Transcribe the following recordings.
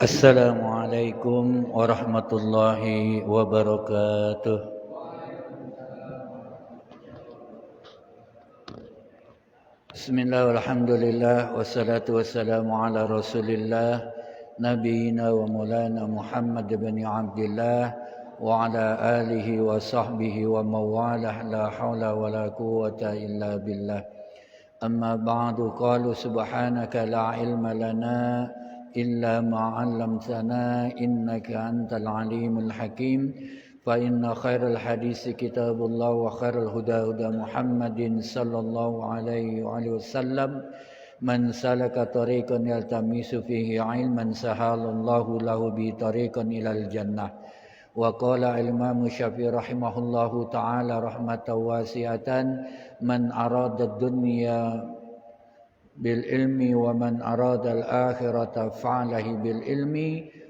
Assalamualaikum warahmatullahi wabarakatuh. Bismillah walhamdulillah wassalatu wassalamu ala rasulillah nabiyina wa maulana Muhammad bin Abdullah wa ala alihi wa sahbihi wa mawalah la hawla wa la quwwata illa billah. Amma ba'du, qalu subhanaka la ilma lana إلا ما علمتنا إنك أنت العليم الحكيم فإن خير الحديث كتاب الله وخير الهدى هدى محمد صلى الله عليه وسلم من سلك طريقا يلتمس فيه علما سهل الله له به طريقا إلى الجنة. وقال الإمام الشافعي رحمه الله تعالى رحمة واسعة من أراد الدنيا بالعلم ومن أراد الآخرة فعله بالعلم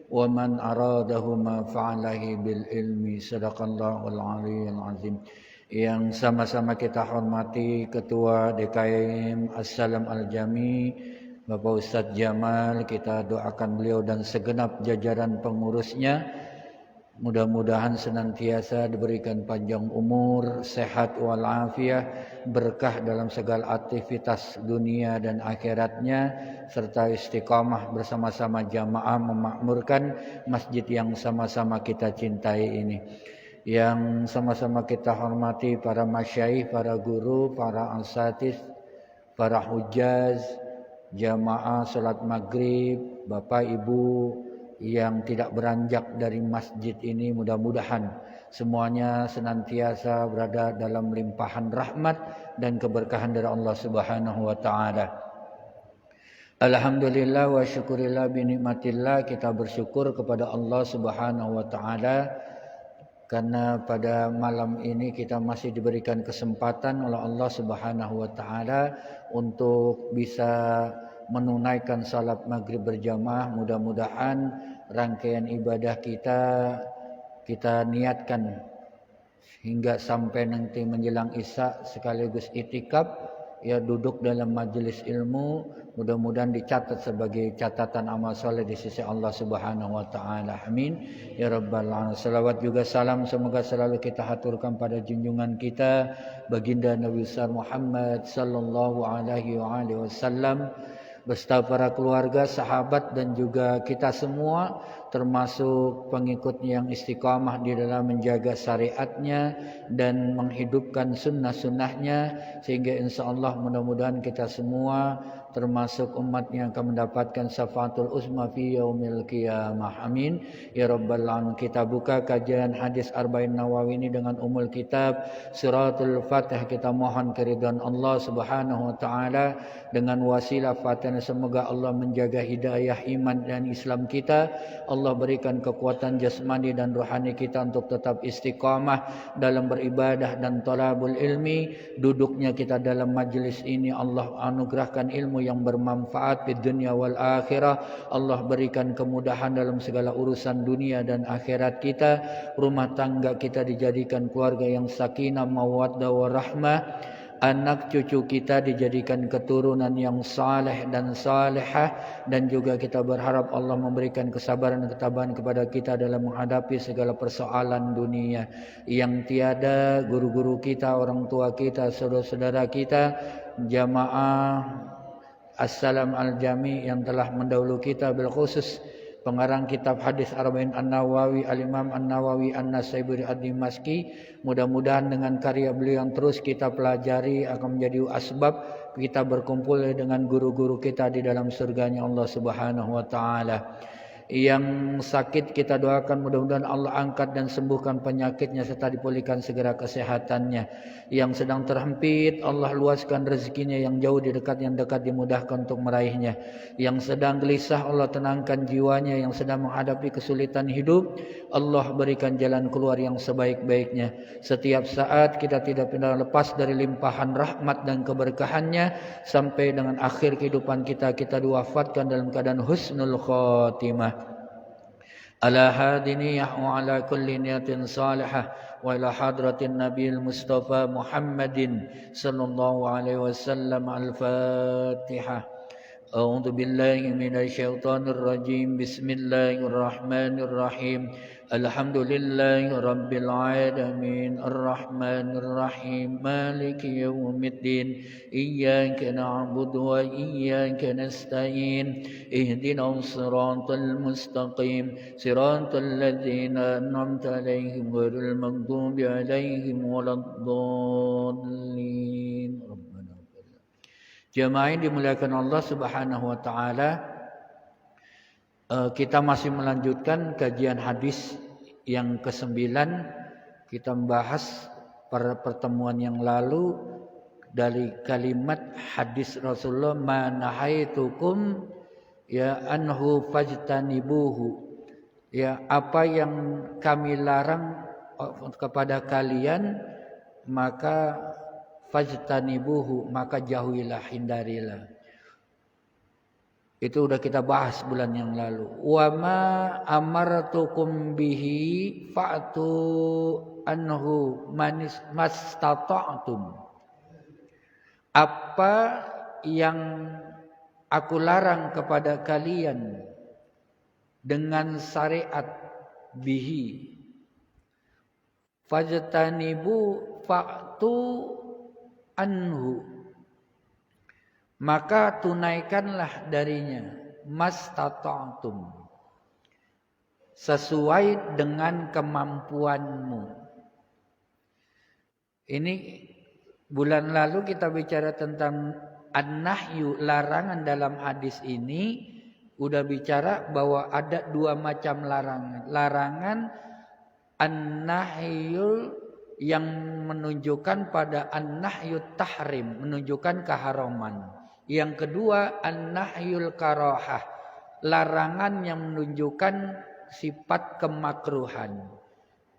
ومن أرادهما فعله بالعلم. Sadaqallahul Aliyyul Azim. Yang sama-sama kita hormati Ketua DKM As-Salam Al-Jami Bapak Ustadz Jamal, kita doakan beliau dan segenap jajaran pengurusnya mudah-mudahan senantiasa diberikan panjang umur, sehat walafiat, berkah dalam segala aktivitas dunia dan akhiratnya, serta istiqamah bersama-sama jamaah memakmurkan masjid yang sama-sama kita cintai ini. Yang sama-sama kita hormati para masyaikh, para guru, para asatiz, para hujaz, jamaah salat maghrib, bapak ibu yang tidak beranjak dari masjid ini, mudah-mudahan semuanya senantiasa berada dalam limpahan rahmat dan keberkahan dari Allah Subhanahu wa taala. Alhamdulillah wa syukurillah bi nikmatillah, kita bersyukur kepada Allah Subhanahu wa taala karena pada malam ini kita masih diberikan kesempatan oleh Allah Subhanahu wa taala untuk bisa menunaikan salat maghrib berjamaah. Mudah-mudahan rangkaian ibadah kita niatkan hingga sampai nanti menjelang isya sekaligus itikaf, ya duduk dalam majelis ilmu, mudah-mudahan dicatat sebagai catatan amal soleh di sisi Allah Subhanahu wa taala. Amin ya rabbal alamin. Salawat juga salam semoga selalu kita haturkan pada junjungan kita baginda Nabi besar Muhammad sallallahu alaihi wasallam beserta para keluarga, sahabat dan juga kita semua termasuk pengikutnya yang istiqamah di dalam menjaga syariatnya dan menghidupkan sunnah-sunnahnya, sehingga insyaAllah mudah-mudahan kita semua termasuk umat yang akan mendapatkan syafaatul uzma fi yaumil qiyamah. Amin ya rabbal alamin. Kita buka kajian hadis Arba'in Nawawi ini dengan umul kitab Suratul Fatihah. Kita mohon keridhaan Allah Subhanahu wa taala dengan wasilah Fatihah. Semoga Allah menjaga hidayah iman dan Islam kita. Allah berikan kekuatan jasmani dan rohani kita untuk tetap istiqamah dalam beribadah dan thalabul ilmi. Duduknya kita dalam majlis ini Allah anugerahkan ilmu yang bermanfaat di dunia wal akhirah. Allah berikan kemudahan dalam segala urusan dunia dan akhirat kita. Rumah tangga kita dijadikan keluarga yang sakinah, mawaddah warahmah. Anak cucu kita dijadikan keturunan yang saleh dan salehah, dan juga kita berharap Allah memberikan kesabaran dan ketabahan kepada kita dalam menghadapi segala persoalan dunia yang tiada. Guru-guru kita, orang tua kita, saudara-saudara kita, jamaah As-Salam Al-Jami yang telah mendahulu kita, bil khusus pengarang kitab hadis Arba'in An-Nawawi Al-Imam An-Nawawi An-Nasaiburi Ad-Dimashqi. Mudah-mudahan dengan karya beliau yang terus kita pelajari akan menjadi asbab kita berkumpul dengan guru-guru kita di dalam surganya Allah Subhanahu wa taala. Yang sakit kita doakan mudah-mudahan Allah angkat dan sembuhkan penyakitnya serta dipulihkan segera kesehatannya. Yang sedang terhimpit Allah luaskan rezekinya, yang jauh di dekat, yang dekat dimudahkan untuk meraihnya. Yang sedang gelisah Allah tenangkan jiwanya, yang sedang menghadapi kesulitan hidup Allah berikan jalan keluar yang sebaik-baiknya. Setiap saat kita tidak pernah lepas dari limpahan rahmat dan keberkahannya sampai dengan akhir kehidupan kita diwafatkan dalam keadaan husnul khatimah. Ala hadiniyah wa ala kulli niyatin salihah wa ila hadratin nabiyil mustafa Muhammadin sallallahu alaihi wasallam. Al-Fatihah. أعوذ بالله من الشيطان الرجيم بسم الله الرحمن الرحيم الحمد لله رب العالمين الرحمن الرحيم مالك يوم الدين إياك نعبد وإياك نستعين اهدنا الصراط المستقيم صراط الذين أنعمت عليهم غير المغضوب عليهم ولا الضالين. Jemaah yang dimuliakan Allah Subhanahu wa taala, kita masih melanjutkan kajian hadis yang ke-9. Kita membahas pada pertemuan yang lalu dari kalimat hadis Rasulullah, ma nahaitukum ya anhu fajtanibuhu. Ya, apa yang kami larang kepada kalian maka fajtanibuhu, maka jauhilah, hindarilah. Itu udah kita bahas bulan yang lalu. Wa ma amartukum bihi fa'tu anhu mastata'tum. Apa yang aku larang kepada kalian dengan syariat bihi fajtanibu fa'tu anhu, maka tunaikanlah darinya mastata'tum, sesuai dengan kemampuanmu. Ini bulan lalu kita bicara tentang an-nahyu, larangan dalam hadis ini. Udah bicara bahwa ada dua macam larangan. Larangan an-nahyul yang menunjukkan pada an-nahyut tahrim, menunjukkan keharaman. Yang kedua an-nahyul karahah, larangan yang menunjukkan sifat kemakruhan.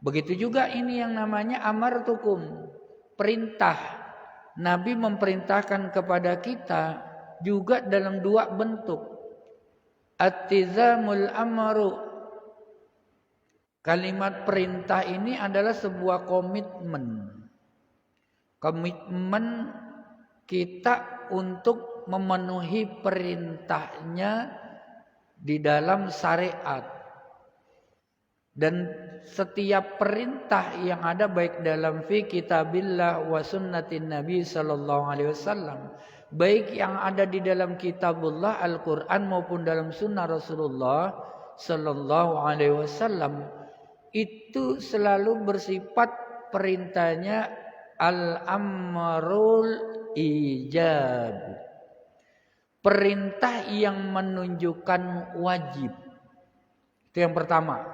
Begitu juga ini yang namanya amartukum, perintah. Nabi memerintahkan kepada kita juga dalam dua bentuk. At-tizamul amru. Kalimat perintah ini adalah sebuah komitmen. Komitmen kita untuk memenuhi perintahnya di dalam syariat. Dan setiap perintah yang ada baik dalam fi kitabillah wa sunnatin Nabi sallallahu alaihi wasallam, baik yang ada di dalam kitabullah Al-Qur'an maupun dalam sunnah Rasulullah sallallahu alaihi wasallam, itu selalu bersifat perintahnya al-amrul ijab. Perintah yang menunjukkan wajib. Itu yang pertama.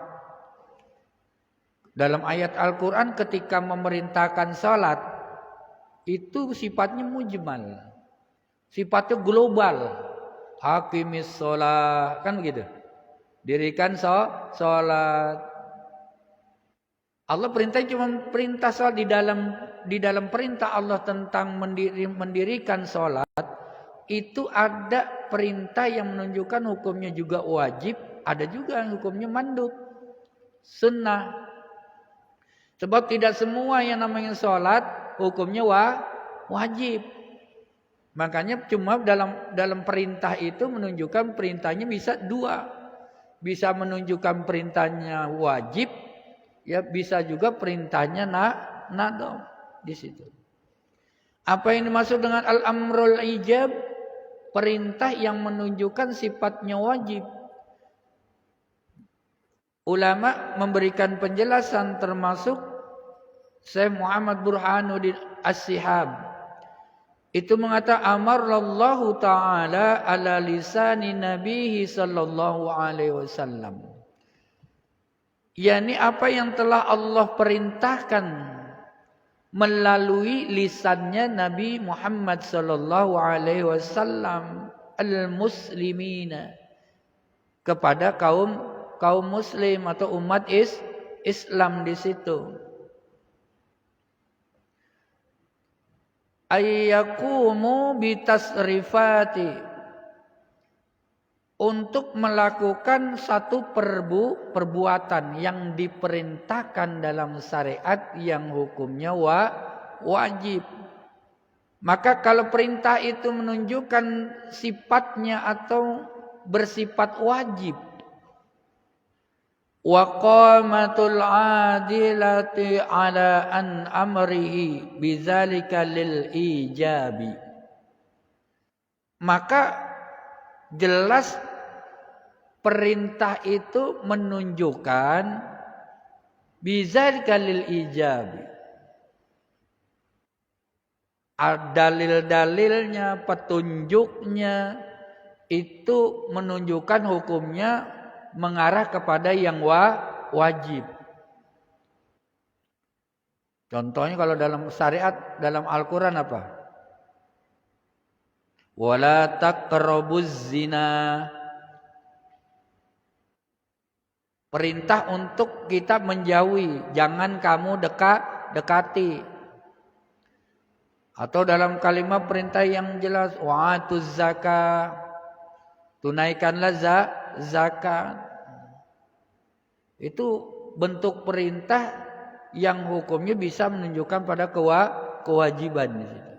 Dalam ayat Al-Quran ketika memerintahkan salat, itu sifatnya mujmal. Sifatnya global. Hakimis sholat, kan begitu. Dirikan salat. Allah perintah cuma perintah salat. Di dalam perintah Allah tentang mendirikan salat, itu ada perintah yang menunjukkan hukumnya juga wajib, ada juga yang hukumnya mandub, sunnah. Sebab tidak semua yang namanya salat hukumnya wajib. Makanya cuma dalam perintah itu menunjukkan perintahnya bisa dua. Bisa menunjukkan perintahnya wajib, ya bisa juga perintahnya nadom di situ. Apa yang dimaksud dengan al-amrul ijab? Perintah yang menunjukkan sifatnya wajib. Ulama memberikan penjelasan termasuk Syekh Muhammad Burhanuddin As-Sihab. Itu mengatakan amarallahu ta'ala ala lisani nabihi sallallahu alaihi wasallam. Yani apa yang telah Allah perintahkan melalui lisannya Nabi Muhammad sallallahu alaihi wasallam al-muslimina, kepada kaum muslim atau umat Islam di situ. Ayyaqumu bitasrifati, untuk melakukan satu perbuatan yang diperintahkan dalam syariat yang hukumnya wajib. Maka kalau perintah itu menunjukkan sifatnya atau bersifat wajib, wa qamatul adilati ala an amrihi bidzalika lil ijabi, maka jelas perintah itu menunjukkan bidzalika lil ijabi. Dalil-dalilnya, petunjuknya itu menunjukkan hukumnya mengarah kepada yang wajib. Contohnya kalau dalam syariat, dalam Al-Quran apa? Wala taqrabuz zina. Perintah untuk kita menjauhi, jangan kamu dekati. Atau dalam kalimat perintah yang jelas, wa'atuz zakat, tunaikanlah zakat. Itu bentuk perintah yang hukumnya bisa menunjukkan pada kewajiban di situ.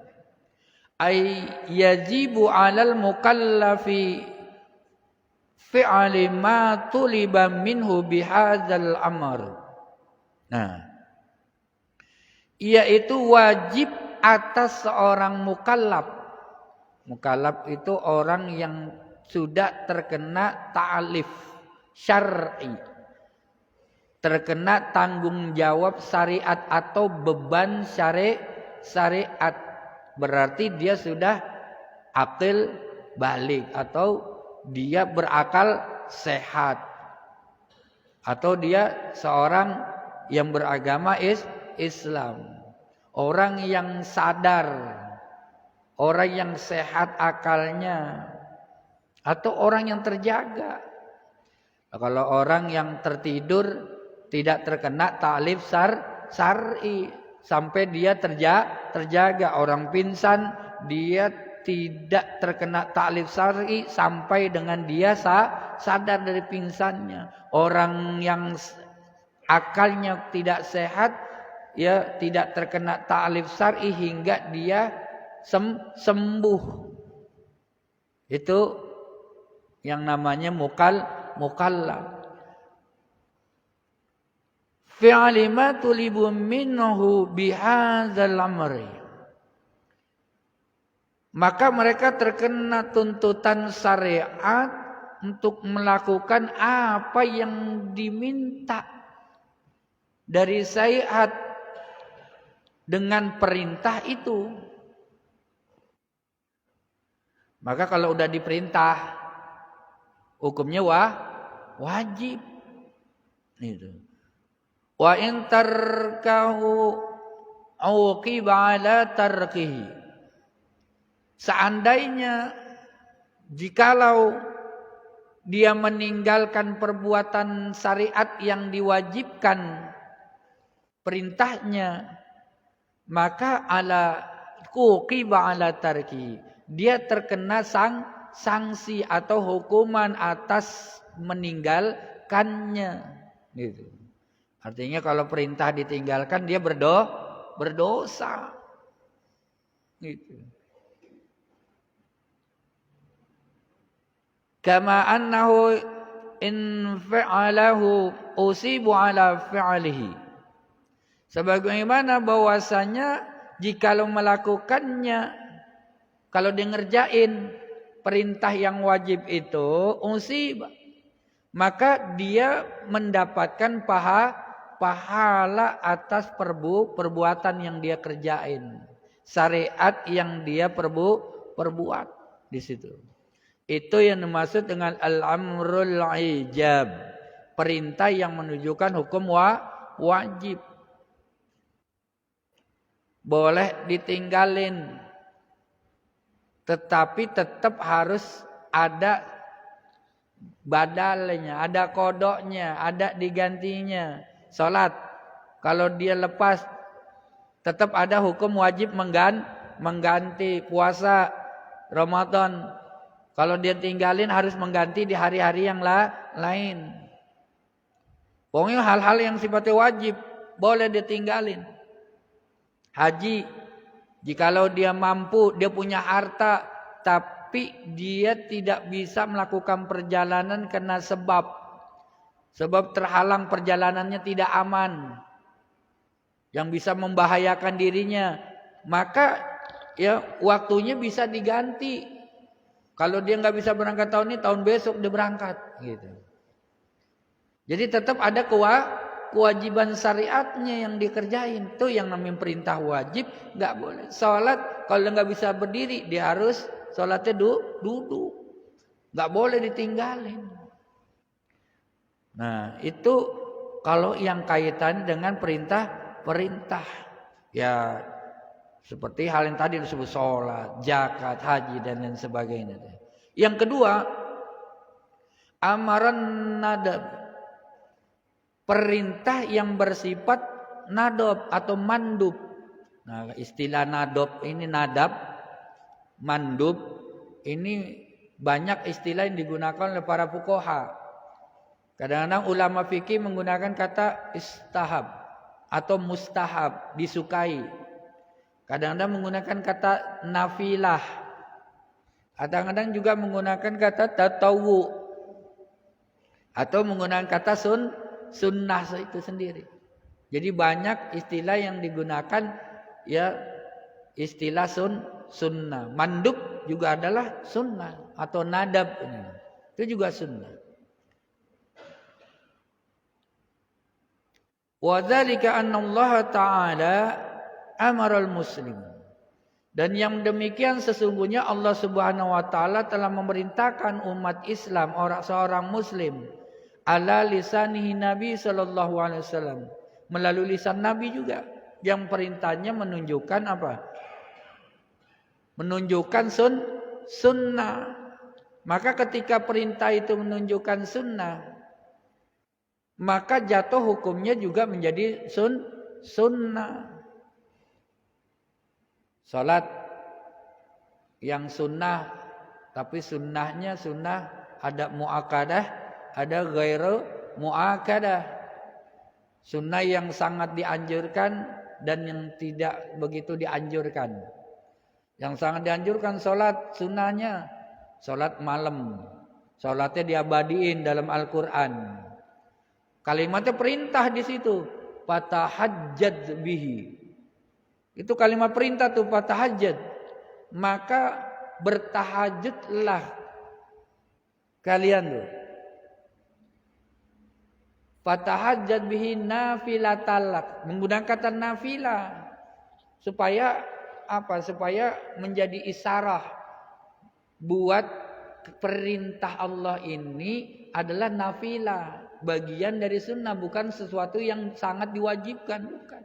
Ay yajibu 'alal mukallafi fi'li ma tuliba minhu bihadzal amr. Nah, yaitu wajib atas seorang mukallaf. Mukallaf itu orang yang sudah terkena ta'lif syar'i, terkena tanggung jawab syariat atau beban syariat. Berarti dia sudah akil balik atau dia berakal sehat, atau dia seorang yang beragama Islam. Orang yang sadar, orang yang sehat akalnya, atau orang yang terjaga. Kalau orang yang tertidur tidak terkena ta'lif syar'i sampai dia terjaga. Orang pingsan dia tidak terkena ta'lif syar'i sampai dengan dia sadar dari pingsannya. Orang yang akalnya tidak sehat, ya tidak terkena ta'lif syar'i hingga dia sembuh. Itu yang namanya mukallaf. Fi'li ma tulibu minhu bihadzal amri. Maka mereka terkena tuntutan syariat untuk melakukan apa yang diminta dari syariat dengan perintah itu. Maka kalau udah diperintah, hukumnya wajib. Itu. Wa in tarkahu uqiba ala tarkihi. Seandainya jikalau dia meninggalkan perbuatan syariat yang diwajibkan perintahnya, maka ala uqiba ala tarki, dia terkena sanksi atau hukuman atas meninggalkannya. Gitu. Artinya kalau perintah ditinggalkan dia berdosa. Gitu. Kama annahu in fa'alahu usibu ala fi'alihi. Sebagaimana bahwasanya jikalau melakukannya, kalau dia ngerjain perintah yang wajib itu usib, maka dia mendapatkan pahala atas perbuatan yang dia kerjain, syariat yang dia perbuat di situ. Itu yang dimaksud dengan al-amrul ijab, perintah yang menunjukkan hukum wajib. Boleh ditinggalin, tetapi tetap harus ada badalnya, ada kodoknya, ada digantinya. Salat, kalau dia lepas, tetap ada hukum wajib mengganti. Puasa Ramadan, kalau dia tinggalin harus mengganti di hari-hari yang lain. Pokoknya hal-hal yang sifatnya wajib boleh ditinggalin. Haji Jikalau dia mampu, dia punya harta, tapi dia tidak bisa melakukan perjalanan karena sebab terhalang perjalanannya tidak aman, yang bisa membahayakan dirinya, maka ya waktunya bisa diganti. Kalau dia nggak bisa berangkat tahun ini, tahun besok dia berangkat, gitu. Jadi tetap ada kewajiban syariatnya yang dikerjain. Itu yang namanya perintah wajib. Nggak boleh sholat kalau nggak bisa berdiri, dia harus sholatnya duduk. Nggak boleh ditinggalin. Nah itu kalau yang kaitan dengan perintah. Ya seperti hal yang tadi disebut sholat, zakat, haji dan lain sebagainya. Yang kedua, amaran nadab. Perintah yang bersifat nadab atau mandub. Nah, istilah nadab ini nadab, mandub ini banyak istilah yang digunakan oleh para fuqaha. Kadang-kadang ulama fikih menggunakan kata istahab atau mustahab, disukai. Kadang-kadang menggunakan kata nafilah. Kadang-kadang juga menggunakan kata tatawu atau menggunakan kata sunnah itu sendiri. Jadi banyak istilah yang digunakan, ya istilah sunnah. Mandub juga adalah sunnah atau nadab, itu juga sunnah. Wa dzalika anna Allah Ta'ala amaral muslim. Dan yang demikian sesungguhnya Allah Subhanahu wa taala telah memerintahkan umat Islam, seorang muslim, ala lisanihi Nabi sallallahu alaihi wasallam, melalui lisan Nabi juga, yang perintahnya menunjukkan apa? Menunjukkan sunnah. Maka ketika perintah itu menunjukkan sunnah, maka jatuh hukumnya juga menjadi sunnah. Salat yang sunnah, tapi sunnahnya sunnah ada muakkadah, ada ghairu muakkadah. Sunnah yang sangat dianjurkan dan yang tidak begitu dianjurkan. Yang sangat dianjurkan salat sunnahnya salat malam. Salatnya diabadiin dalam Al-Qur'an. Kalimatnya perintah di situ, fatahajjad bihi. Itu kalimat perintah tuh, fatahajjad. Maka bertahajudlah kalian tuh. Fatahajjad bihi nafilatalak, menggunakan kata nafilah supaya apa? Supaya menjadi isyarah buat perintah Allah ini adalah nafilah, bagian dari sunnah, bukan sesuatu yang sangat diwajibkan, bukan.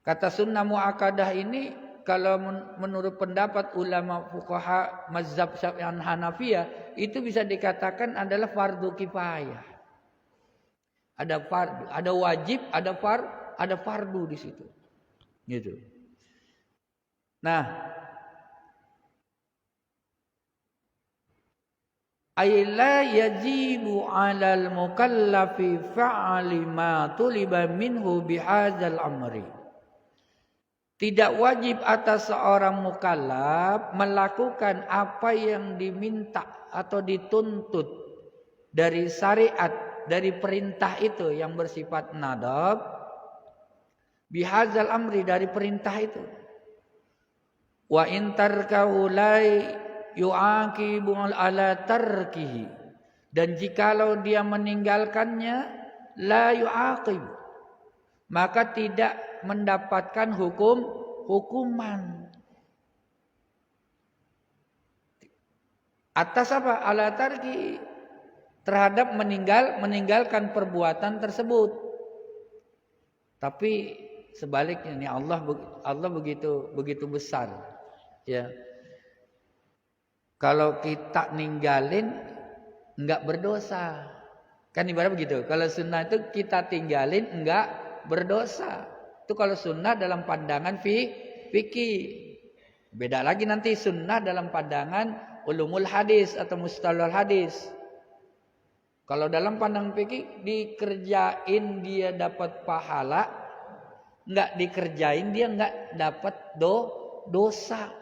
Kata sunnah muakkadah ini kalau menurut pendapat ulama fuqaha mazhab Hanafiyah itu bisa dikatakan adalah fardu kifayah. Ada fardu, ada wajib, ada fardu di situ. Gitu. Nah, ayla yajibu 'alal mukallafi fa'ali ma tuliba minhu bihadzal amri. Tidak wajib atas seorang mukallaf melakukan apa yang diminta atau dituntut dari syariat, dari perintah itu yang bersifat nadab, bihadzal amri, dari perintah itu. Wa in tarkahu la yu'aqibu ala tarkihi, dan jikalau dia meninggalkannya la yu'aqib, maka tidak mendapatkan hukuman atas apa? Ala tarki, terhadap meninggalkan perbuatan tersebut. Tapi sebaliknya nih, Allah begitu besar, ya. Kalau kita ninggalin enggak berdosa, kan ibarat begitu. Kalau sunnah itu kita tinggalin enggak berdosa. Itu kalau sunnah dalam pandangan fikih. Beda lagi nanti sunnah dalam pandangan ulumul hadis atau mustalahul hadis. Kalau dalam pandangan fikih, dikerjain dia dapat pahala, nggak dikerjain dia nggak dapat dosa.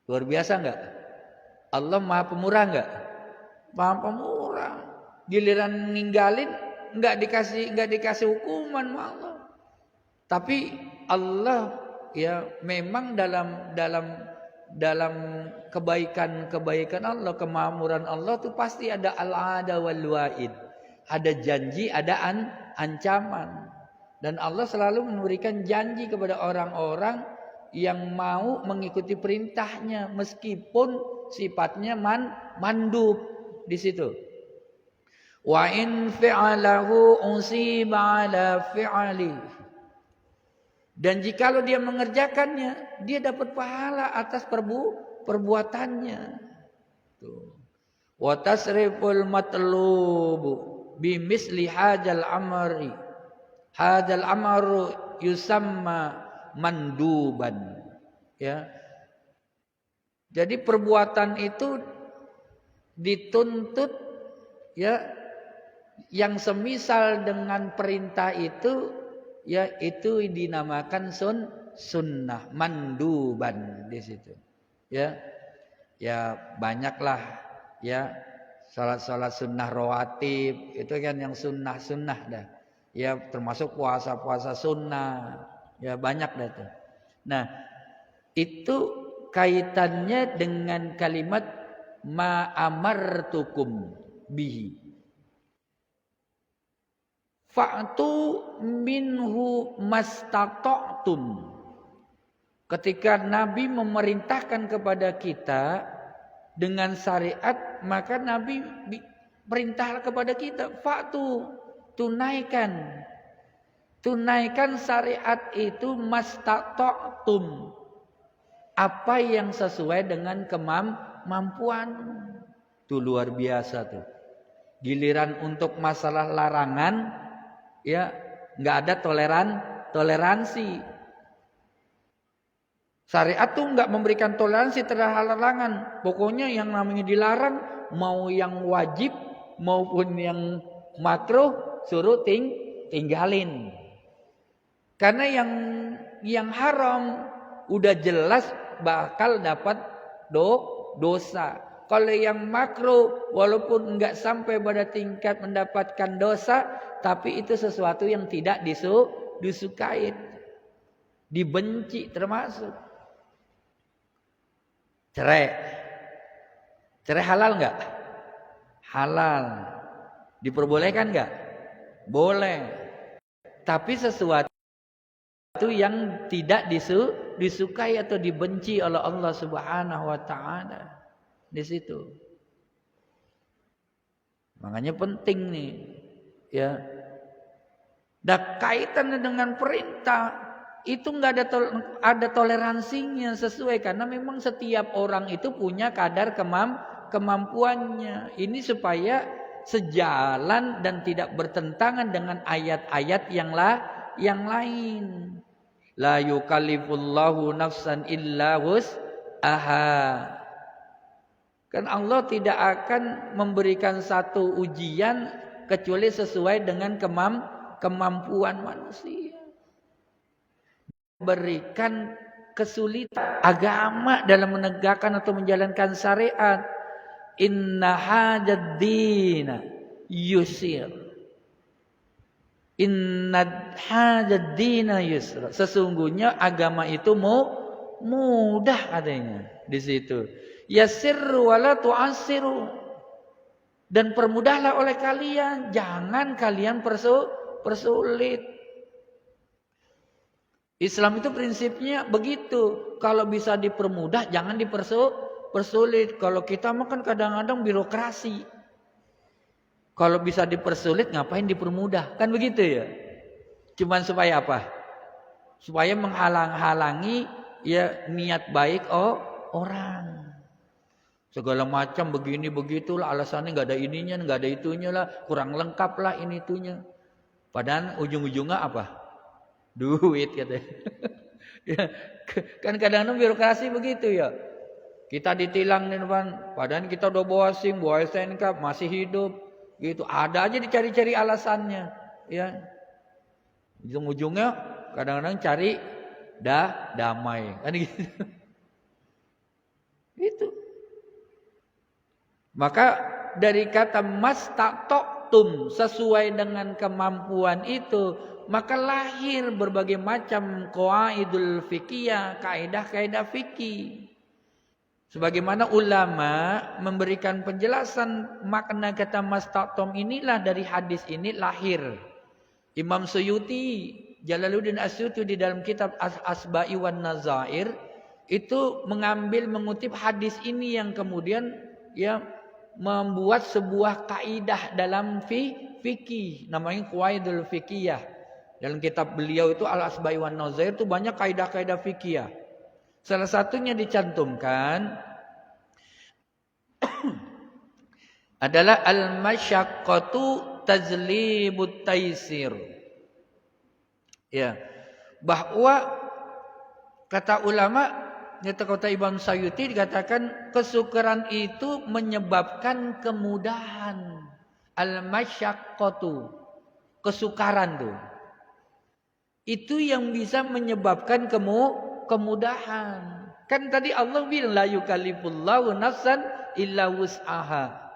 Luar biasa nggak? Allah Maha Pemurah nggak? Maha Pemurah. Giliran ninggalin nggak dikasih hukuman sama Allah. Tapi Allah ya memang dalam kebaikan Allah, kemamuran Allah itu pasti ada al-ada wal wa'id. Ada janji, ada ancaman. Dan Allah selalu memberikan janji kepada orang-orang yang mau mengikuti perintahnya meskipun sifatnya mandub di situ. Wa in fi'alahu usiba ala fi'ali. Dan jikalau dia mengerjakannya, dia dapat pahala atas perbuatannya. Tuh. Wa tasriful matlubu bimisli hadzal amri. Hadzal amru yusamma manduban. Ya. Jadi perbuatan itu dituntut ya yang semisal dengan perintah itu ya itu dinamakan sunnah manduban di situ. Ya. Ya banyaklah ya salat sunnah rawatib itu kan yang sunnah dah. Ya termasuk puasa sunnah. Ya banyak dah tuh. Nah, itu kaitannya dengan kalimat ma amartukum bihi. Fa'tu minhu mastata'tum. Ketika Nabi memerintahkan kepada kita dengan syariat, maka Nabi perintah kepada kita, fa'tu, tunaikan syariat itu mastata'tum. Apa yang sesuai dengan kemampuan. Itu luar biasa tuh. Giliran untuk masalah larangan ya nggak ada toleransi. Syariat tuh nggak memberikan toleransi terhadap larangan. Pokoknya yang namanya dilarang, mau yang wajib maupun yang makruh suruh tinggalin. Karena yang haram udah jelas bakal dapat dosa. Kalau yang makruh walaupun enggak sampai pada tingkat mendapatkan dosa, tapi itu sesuatu yang tidak disukai, dibenci termasuk. Cerai halal enggak? Halal. Diperbolehkan enggak? Boleh. Tapi sesuatu yang tidak disukai atau dibenci oleh Allah Subhanahu wa taala. Di situ. Makanya penting nih ya. Dan kaitannya dengan perintah itu enggak ada toleransinya sesuai karena memang setiap orang itu punya kadar kemampuannya. Ini supaya sejalan dan tidak bertentangan dengan ayat-ayat yang lain. La yukallifullahu nafsan illa wus'aha. Kan Allah tidak akan memberikan satu ujian kecuali sesuai dengan kemampuan manusia. Berikan kesulitan agama dalam menegakkan atau menjalankan syariat. Inna hadzal dina yusir. Inna hadzal dina yusra. Sesungguhnya agama itu mudah adanya di situ. Yassirru wala tu'assiru. Dan permudahlah oleh kalian, jangan kalian persulit. Islam itu prinsipnya begitu. Kalau bisa dipermudah, jangan dipersulit. Kalau kita makan kadang-kadang birokrasi. Kalau bisa dipersulit, ngapain dipermudah? Kan begitu ya. Cuman supaya apa? Supaya menghalang-halangi ya niat baik orang. Segala macam begini begitulah alasannya nggak ada ininya, nggak ada itunya lah, kurang lengkap lah ini itunya. Padahal ujung-ujungnya apa? Duit katanya. Ya, kan kadang-kadang birokrasi begitu ya. Kita ditilang nih depan, padahal kita udah bawa SIM, bawa STNK, masih hidup, gitu. Ada aja dicari-cari alasannya, ya. Ujung-ujungnya kadang-kadang cari damai. Kan gitu. Itu. Maka dari kata mastata'tum, sesuai dengan kemampuan itu, maka lahir berbagai macam qawaidul fikih, kaidah-kaidah fikih. Sebagaimana ulama memberikan penjelasan makna kata mastata'tum inilah dari hadis ini lahir. Imam Suyuti, Jalaluddin Asyuti di dalam kitab Asba'i wan Nazair itu mengutip hadis ini yang kemudian ya membuat sebuah kaidah dalam fikih namanya qawaidul fikih. Dalam kitab beliau itu Al-Asba'i wan Nazair itu banyak kaidah-kaidah fikih. Salah satunya dicantumkan adalah al-masyaqqatu tajlibut taisir. Ya, bahwa kata ulama, kata Imam Suyuti dikatakan kesukaran itu menyebabkan kemudahan. Al-masyaqqatu, kesukaran tuh. Itu yang bisa menyebabkan kemudahan. Kan tadi Allah bilang la yukallifullahu nafsan illa wus'aha.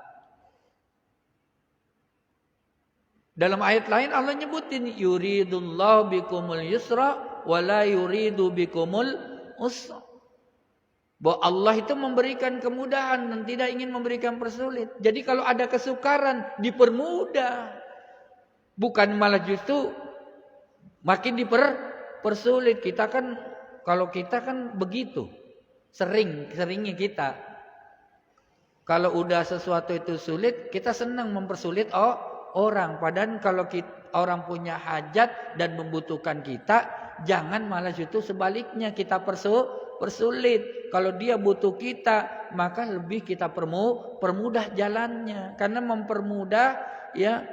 Dalam ayat lain Allah nyebutin yuridullahu bikumul yusra wa la yuridu bikumul usra. Bahwa Allah itu memberikan kemudahan dan tidak ingin memberikan persulit. Jadi kalau ada kesukaran dipermudah. Bukan malah justru makin dipersulit. Kita kan kalau kita kan begitu. Seringnya kita. Kalau udah sesuatu itu sulit, kita senang mempersulit orang. Padahal kalau orang punya hajat dan membutuhkan kita, jangan malah justru sebaliknya kita persulit. Kalau dia butuh kita, maka lebih kita permudah jalannya. Karena mempermudah ya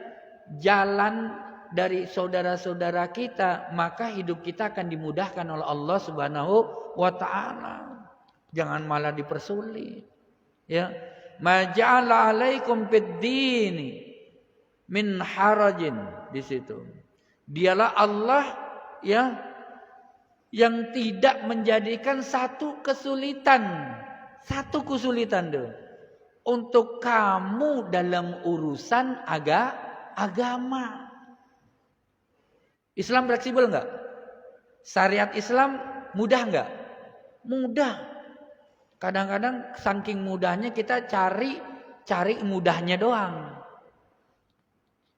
jalan dari saudara-saudara kita, maka hidup kita akan dimudahkan oleh Allah Subhanahu wa taala. Jangan malah dipersulit. Ya, ma ja'ala 'alaikum fid-dini min harajin, di situ. Dialah Allah ya yang tidak menjadikan satu kesulitan tuh untuk kamu dalam urusan agama. Islam fleksibel enggak? Syariat Islam mudah enggak? Mudah. Kadang-kadang saking mudahnya kita cari mudahnya doang.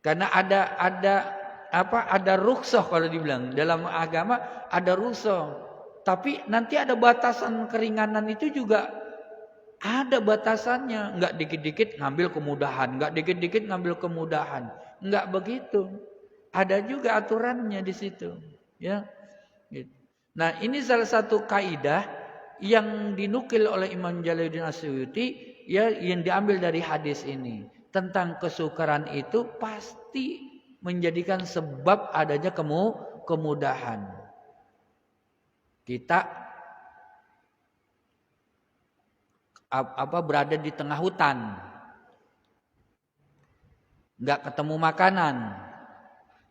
Karena ada rukhsah kalau dibilang dalam agama ada rukhsah. Tapi nanti ada batasan keringanan itu juga ada batasannya. Enggak dikit-dikit ngambil kemudahan, enggak dikit-dikit ngambil kemudahan. Enggak begitu. Ada juga aturannya di situ, ya. Nah, ini salah satu kaidah yang dinukil oleh Imam Jalaluddin Asyuti ya yang diambil dari hadis ini. Tentang kesukaran itu pasti menjadikan sebab adanya kemudahan. Kita berada di tengah hutan, nggak ketemu makanan,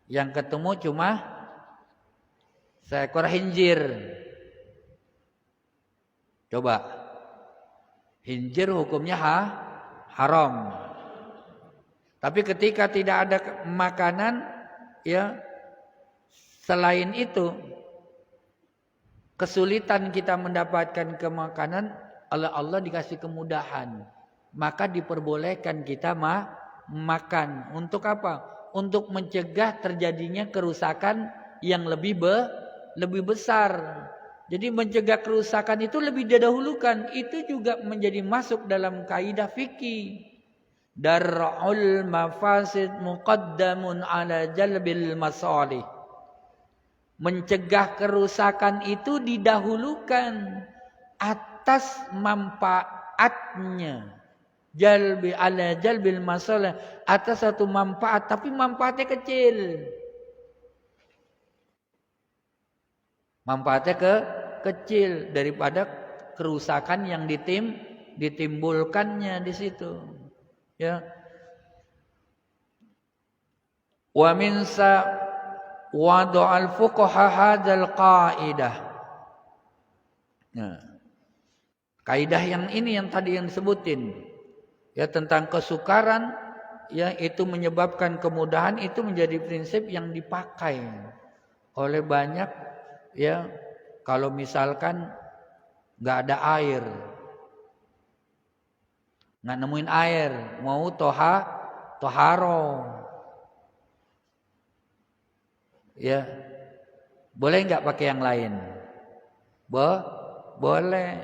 yang ketemu cuma seekor hinjir. Coba, hinjir hukumnya haram. Tapi ketika tidak ada makanan, ya selain itu kesulitan kita mendapatkan kemakanan, Allah dikasih kemudahan, maka diperbolehkan kita makan. Untuk apa? Untuk mencegah terjadinya kerusakan yang lebih besar. Jadi mencegah kerusakan itu lebih didahulukan. Itu juga menjadi masuk dalam kaidah fikih. Dar'ul mafasid muqaddamun ala jalbil masalih. Mencegah kerusakan itu didahulukan atas manfaatnya. Jalbil masalah, atas satu manfaat, tapi manfaatnya kecil. Manfaatnya kecil daripada kerusakan yang ditimbulkannya di situ. Ya. Wa wada'al fuqaha hadzal qaidah. Nah, kaidah yang ini yang tadi yang disebutin ya tentang kesukaran ya itu menyebabkan kemudahan, itu menjadi prinsip yang dipakai oleh banyak ya. Kalau misalkan nggak ada air, nggak nemuin air, mau toharo ya, boleh nggak pakai yang lain? Boleh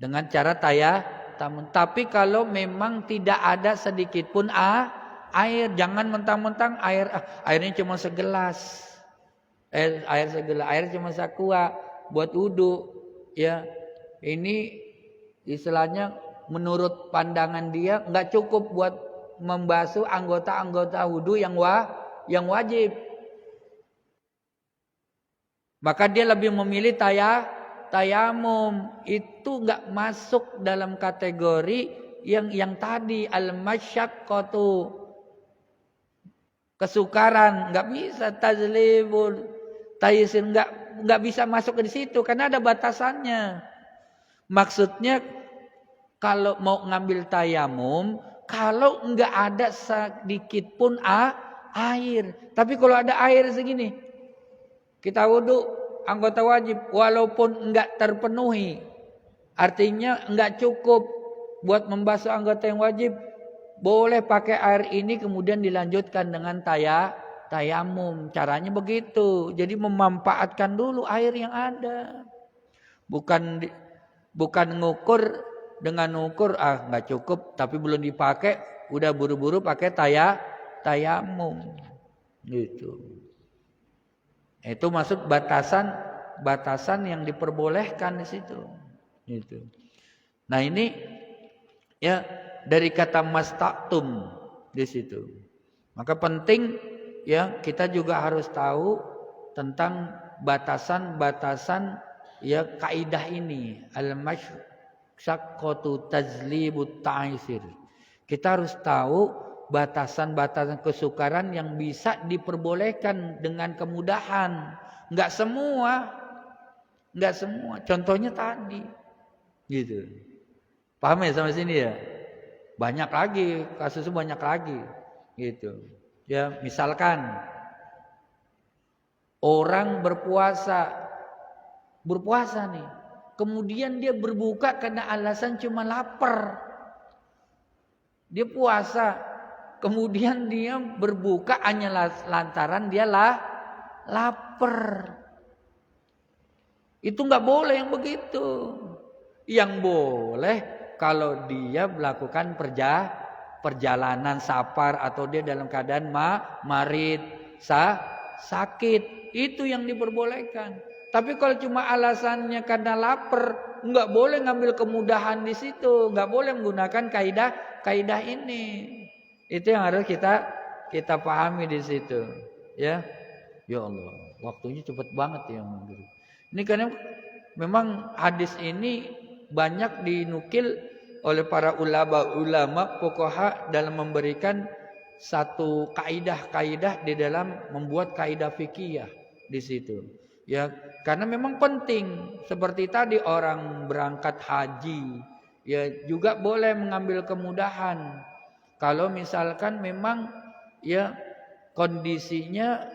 dengan cara tamun. Tapi kalau memang tidak ada sedikit pun air, jangan mentang-mentang airnya cuma segelas, air cuma sakua buat wudu ya. Ini istilahnya menurut pandangan dia nggak cukup buat membasuh anggota-anggota wudu yang wajib. Maka dia lebih memilih tayamum. Itu enggak masuk dalam kategori yang tadi al-masyaqqatu, kesukaran. Enggak bisa tazlibul taysir, enggak bisa masuk di situ karena ada batasannya. Maksudnya kalau mau ngambil tayamum, kalau enggak ada sedikit pun air. Tapi kalau ada air segini, kita wudu anggota wajib walaupun enggak terpenuhi, artinya enggak cukup buat membasuh anggota yang wajib, boleh pakai air ini kemudian dilanjutkan dengan tayamum. Caranya begitu. Jadi memanfaatkan dulu air yang ada. Bukan ngukur dengan ngukur enggak cukup tapi belum dipakai, udah buru-buru pakai tayamum. Gitu. Itu maksud batasan yang diperbolehkan di situ. Gitu. Nah ini ya dari kata mastaqtum di situ. Maka penting ya kita juga harus tahu tentang batasan-batasan ya kaidah ini al-masyaqqatu tazlibut ta'isir. Kita harus tahu batasan-batasan kesukaran yang bisa diperbolehkan dengan kemudahan. Enggak semua. Contohnya tadi. Gitu. Paham ya sampai sini ya? Banyak lagi, kasusnya banyak lagi. Gitu. Ya, misalkan orang berpuasa nih. Kemudian dia berbuka karena alasan cuma lapar. Dia puasa, kemudian dia berbuka hanya lantaran dia lapar. Itu nggak boleh yang begitu. Yang boleh kalau dia melakukan perjalanan safar atau dia dalam keadaan marid, sakit, itu yang diperbolehkan. Tapi kalau cuma alasannya karena lapar, nggak boleh ngambil kemudahan di situ, nggak boleh menggunakan kaidah ini. Itu yang harus kita pahami di situ, ya. Ya Allah, waktunya cepat banget ya, ini karena memang hadis ini banyak dinukil oleh para ulama fuqaha dalam memberikan satu kaidah-kaidah di dalam membuat kaidah fikih di situ. Ya, karena memang penting seperti tadi orang berangkat haji, ya juga boleh mengambil kemudahan. Kalau misalkan memang ya kondisinya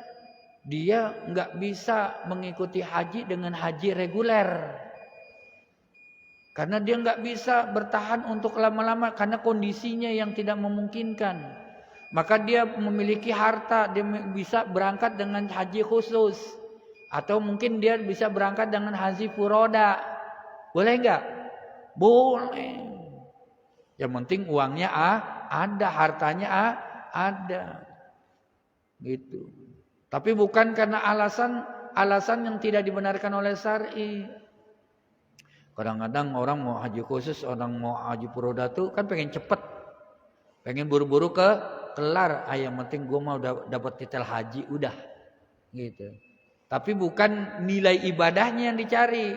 dia nggak bisa mengikuti haji dengan haji reguler, karena dia nggak bisa bertahan untuk lama-lama karena kondisinya yang tidak memungkinkan. Maka dia memiliki harta, dia bisa berangkat dengan haji khusus, atau mungkin dia bisa berangkat dengan haji furoda. Boleh nggak? Boleh. Yang penting uangnya ada, hartanya ada, gitu. Tapi bukan karena alasan yang tidak dibenarkan oleh syar'i. Kadang-kadang orang mau haji khusus, orang mau haji furoda tuh kan pengen cepet, pengen buru-buru kelar. Yang penting gue mau dapat titel haji udah, gitu. Tapi bukan nilai ibadahnya yang dicari,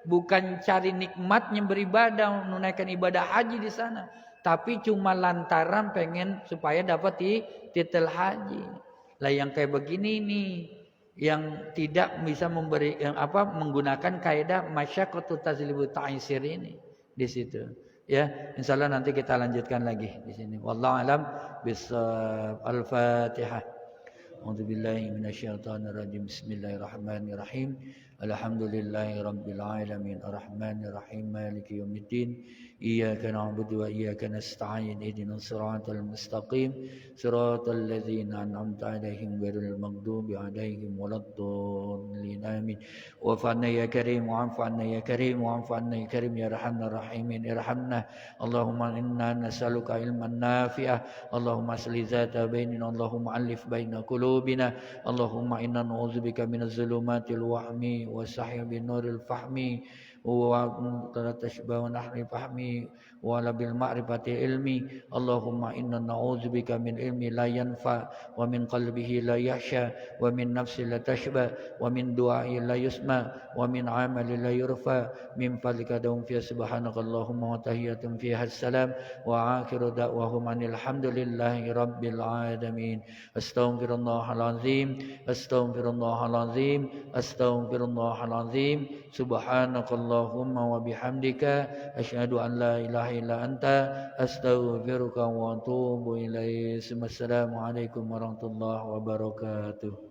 bukan cari nikmatnya beribadah, menunaikan ibadah haji di sana, tapi cuma lantaran pengen supaya dapat titel haji. Lah yang kayak begini nih yang tidak bisa menggunakan kaidah masyaqqatu tazlibu ta'isir ini di situ. Ya, insyaallah nanti kita lanjutkan lagi di sini. Wallahu alam bisawab. Al-Fatihah. A'udzu billahi minasyaitonir rajim. Bismillahirrahmanirrahim. Alhamdulillahirabbil alamin. Arrahmanir rahim. Maliki yaumiddin. Iyyaka na'budu wa iyyaka nasta'in. Ihdinas siratal mustaqim. Siratal ladzina an'amta 'alaihim ghairil maghdubi 'alaihim waladdallin. Amin. Wa'fu 'anna ya karim wa'fu 'anna ya karim wa'fu 'anna ya karim ya arhamar rahimin. Irhamna. Allahumma inna nas'aluka ilman nafi'ah. Allahumma aslih zata bainina. Allahumma alif baina qulubina. Allahumma inna na'udzubika minaz zulumatil wahmi wasahyi bin nuril fahmi wa tashbah nahri fahmi wa la bil ma'rifati ilmi. Allahumma inna na'udzubika min ilmi la yanfa wa min qalbihi la yahsha wa min nafsi la tashba wa min du'ai la yusma wa min amali la yurfa min fadlika dawm fi subhanaka Allahumma wa tahiyyatun fiha assalam wa akhiru da'wahum alhamdulillahi rabbil alamin. Astaghfirullahal azim. Astaghfirullahal azim. Astaghfirullahal azim. Subhanakallahumma wa bihamdika asyhadu an la ilaha illa anta astaghfiruka wa atubu ilaik. Assalamualaikum warahmatullahi wabarakatuh.